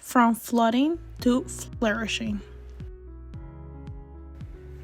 From flooding to flourishing.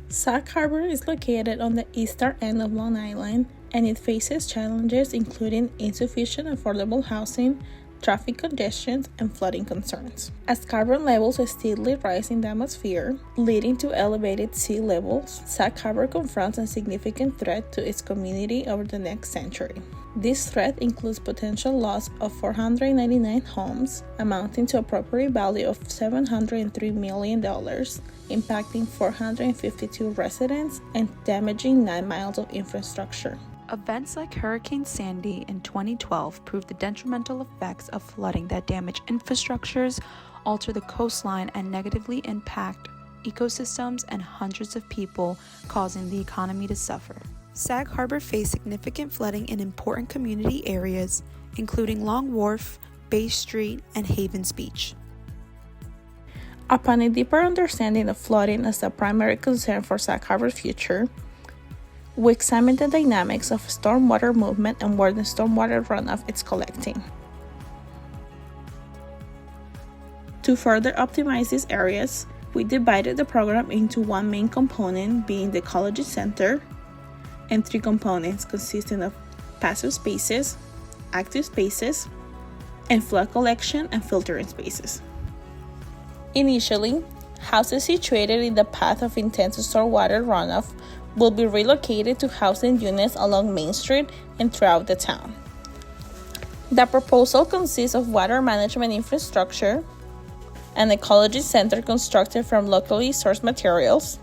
Sag Harbor is located on the eastern end of Long Island, and it faces challenges including insufficient affordable housing, traffic congestion, and flooding concerns. As carbon levels steadily rise in the atmosphere, leading to elevated sea levels, Sag Harbor confronts a significant threat to its community over the next century. This threat includes potential loss of 499 homes, amounting to a property value of $703 million, impacting 452 residents and damaging 9 miles of infrastructure. Events like Hurricane Sandy in 2012 proved the detrimental effects of flooding that damage infrastructures, alter the coastline, and negatively impact ecosystems and hundreds of people, causing the economy to suffer. Sag Harbor faced significant flooding in important community areas, including Long Wharf, Bay Street, and Havens Beach. Upon a deeper understanding of flooding as a primary concern for Sag Harbor's future, we examine the dynamics of stormwater movement and where the stormwater runoff is collecting. To further optimize these areas, we divided the program into one main component, being the ecology center, and 3 components consisting of passive spaces, active spaces, and flood collection and filtering spaces. Initially, houses situated in the path of intense stormwater runoff will be relocated to housing units along Main Street and throughout the town. The proposal consists of water management infrastructure, an ecology center constructed from locally sourced materials,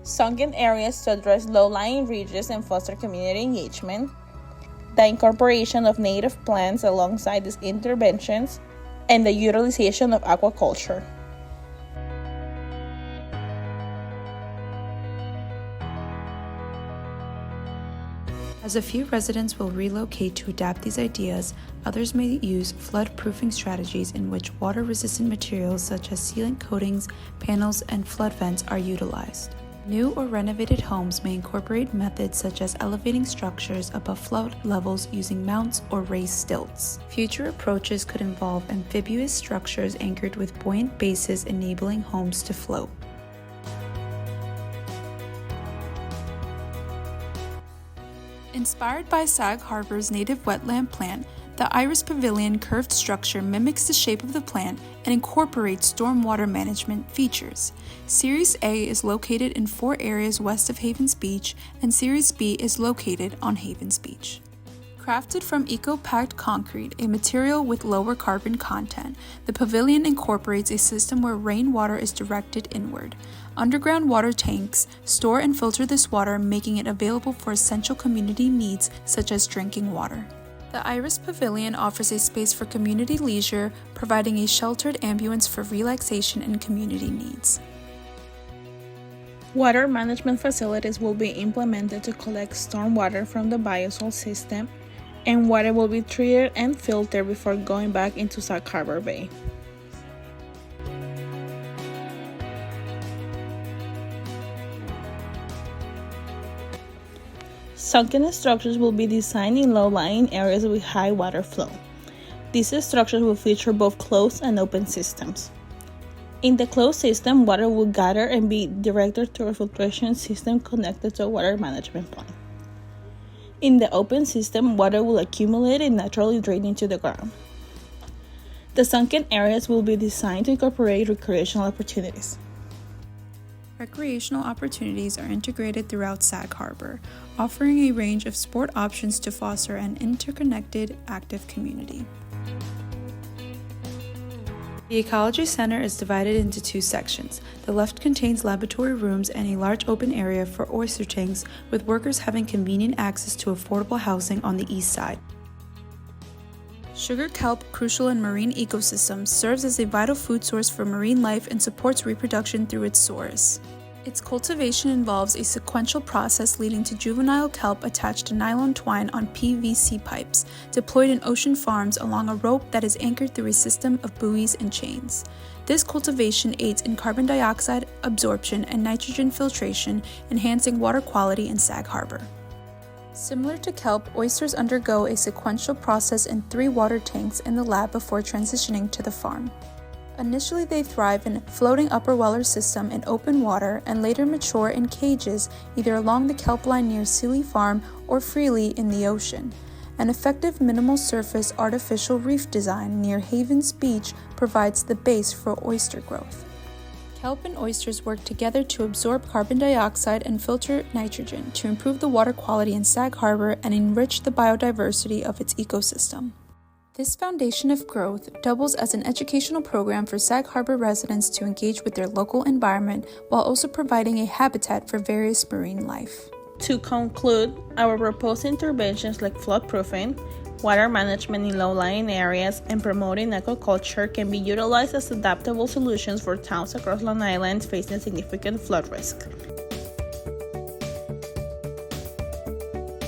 sunken areas to address low-lying ridges and foster community engagement, the incorporation of native plants alongside these interventions, and the utilization of aquaculture. As a few residents will relocate to adapt these ideas, others may use flood-proofing strategies in which water-resistant materials such as sealant coatings, panels, and flood vents are utilized. New or renovated homes may incorporate methods such as elevating structures above flood levels using mounts or raised stilts. Future approaches could involve amphibious structures anchored with buoyant bases enabling homes to float. Inspired by Sag Harbor's native wetland plant, the Iris Pavilion curved structure mimics the shape of the plant and incorporates stormwater management features. Series A is located in 4 areas west of Havens Beach, and Series B is located on Havens Beach. Crafted from eco-packed concrete, a material with lower carbon content, the pavilion incorporates a system where rainwater is directed inward. Underground water tanks store and filter this water, making it available for essential community needs such as drinking water. The Iris Pavilion offers a space for community leisure, providing a sheltered ambience for relaxation and community needs. Water management facilities will be implemented to collect stormwater from the biosol system, and water will be treated and filtered before going back into Sag Harbor Bay. Sunken structures will be designed in low-lying areas with high water flow. These structures will feature both closed and open systems. In the closed system, water will gather and be directed to a filtration system connected to a water management plant. In the open system, water will accumulate and naturally drain into the ground. The sunken areas will be designed to incorporate recreational opportunities. Recreational opportunities are integrated throughout Sag Harbor, offering a range of sport options to foster an interconnected, active community. The Ecology Center is divided into 2 sections. The left contains laboratory rooms and a large open area for oyster tanks, with workers having convenient access to affordable housing on the east side. Sugar kelp, crucial in marine ecosystems, serves as a vital food source for marine life and supports reproduction through its source. Its cultivation involves a sequential process leading to juvenile kelp attached to nylon twine on PVC pipes, deployed in ocean farms along a rope that is anchored through a system of buoys and chains. This cultivation aids in carbon dioxide absorption and nitrogen filtration, enhancing water quality in Sag Harbor. Similar to kelp, oysters undergo a sequential process in 3 water tanks in the lab before transitioning to the farm. Initially, they thrive in floating upper weller system in open water and later mature in cages either along the kelp line near Sealy Farm or freely in the ocean. An effective minimal surface artificial reef design near Havens Beach provides the base for oyster growth. Kelp and oysters work together to absorb carbon dioxide and filter nitrogen to improve the water quality in Sag Harbor and enrich the biodiversity of its ecosystem. This foundation of growth doubles as an educational program for Sag Harbor residents to engage with their local environment while also providing a habitat for various marine life. To conclude, our proposed interventions like flood-proofing, water management in low-lying areas, and promoting aquaculture can be utilized as adaptable solutions for towns across Long Island facing significant flood risk.